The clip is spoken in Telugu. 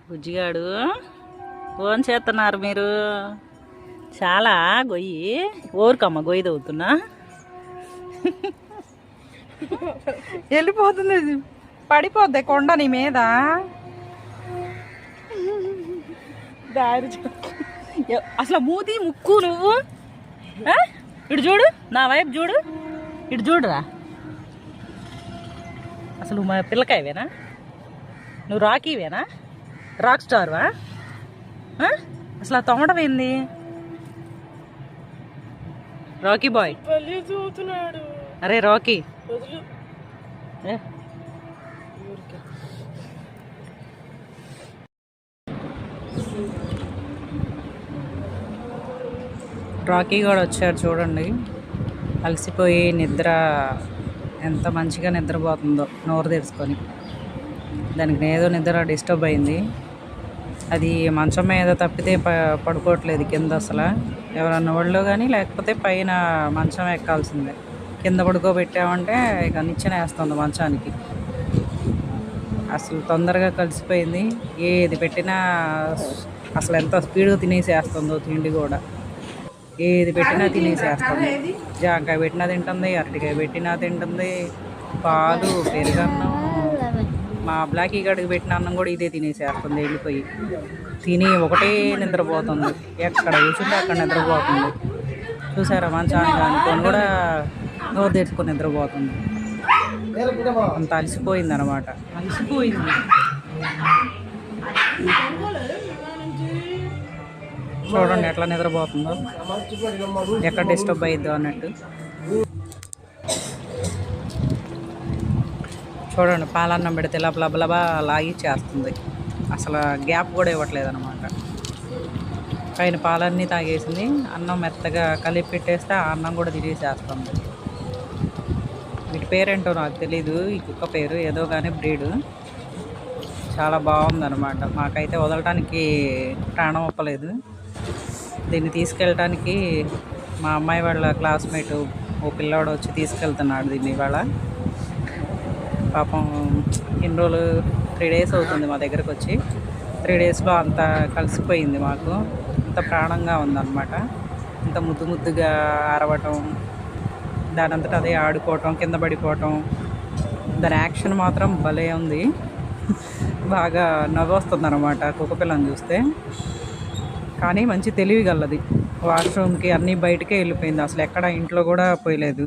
బుజ్జిగాడు ఫోన్ చేస్తున్నారు మీరు. చాలా గొయ్యి ఓరుకమ్మ గొయ్యి తవ్వుతున్నా. వెళ్ళిపోతుంది, పడిపోద్ది కొండ నీ మీద. దారి అసలు మూతి ముక్కు నువ్వు ఇటు చూడు, నా వైపు చూడు, ఇటు చూడురా. అసలు మా పిల్లకాయవేనా నువ్వు? రాకీవేనా? రాక్ స్టార్వా? అసలు ఆ తొమ్మడం ఏంది? Rocky boy. అరే రాకీ, రాకీ కూడా వచ్చారు చూడండి. అలసిపోయి నిద్ర ఎంత మంచిగా నిద్రపోతుందో నోరు తెరుచుకొని. దానికి ఏదో నిద్ర డిస్టర్బ్ అయింది. అది మంచం మీద తప్పితే పడుకోవట్లేదు కింద. అసలు ఎవరన్నా ఒళ్ళో కానీ లేకపోతే పైన మంచం ఎక్కాల్సిందే. కింద పడుకోబెట్టామంటే ఇక నిచ్చెన వేస్తుంది మంచానికి. అసలు తొందరగా కలిసిపోయింది. ఏది పెట్టినా అసలు ఎంత స్పీడ్గా తినేసేస్తుందో తిండి కూడా. ఏది పెట్టినా తినేసేస్తుంది. జాంకాయ పెట్టినా తింటుంది, అరటికాయ పెట్టినా తింటుంది, పాలు, పెరుగన్నం, మా బ్లాకీ గడికి పెట్టిన అన్నం కూడా ఇదే తినేసేస్తుంది. వెళ్ళిపోయి తిని ఒకటే నిద్రపోతుంది. ఎక్కడ కూర్చుంటే అక్కడ నిద్రపోతుంది. చూసారా మంచానికి అనుకొని కూడా నోరు తెచ్చుకొని నిద్రపోతుంది. అంత అలసిపోయింది అనమాట. అలసిపోయింది. చూడండి ఎట్లా నిద్రపోతుందో, ఎక్కడ డిస్టర్బ్ అయ్యిద్దో అన్నట్టు. చూడండి పాలన్నం పెడితే లబలబలబా లాగి చేస్తుంది. అసలు గ్యాప్ కూడా ఇవ్వట్లేదు అనమాట. పైన పాలన్నీ తాగేసింది. అన్నం మెత్తగా కలిపి పెట్టేస్తే ఆ అన్నం కూడా తినేసేస్తుంది. వీటి పేరేంటో నాకు తెలీదు. ఈ కుక్క పేరు ఏదో కానీ బ్రీడు చాలా బాగుందన్నమాట. మాకైతే వదలటానికి ప్రాణం ఒప్పలేదు. దీన్ని తీసుకెళ్ళటానికి మా అమ్మాయి వాళ్ళ క్లాస్మేట్ ఓ పిల్లవాడు వచ్చి తీసుకెళ్తున్నాడు దీన్ని ఇవాళ. పాపం ఇన్ని రోజులు 3 days అవుతుంది మా దగ్గరకు వచ్చి. 3 daysలో అంత కలిసిపోయింది మాకు. అంత ప్రాణంగా ఉందన్నమాట. అంత ముద్దు ముద్దుగా అరవటం, దాని అంతటా అదే ఆడుకోవటం, కింద పడిపోవటం. దాని యాక్షన్ మాత్రం భలే ఉంది. బాగా నవ్వొస్తుంది అనమాట కుక్కపిల్లని చూస్తే. కానీ మంచి తెలివి గలది. వాష్రూమ్కి అన్నీ బయటకే వెళ్ళిపోయింది. అసలు ఎక్కడ ఇంట్లో కూడా పోయలేదు.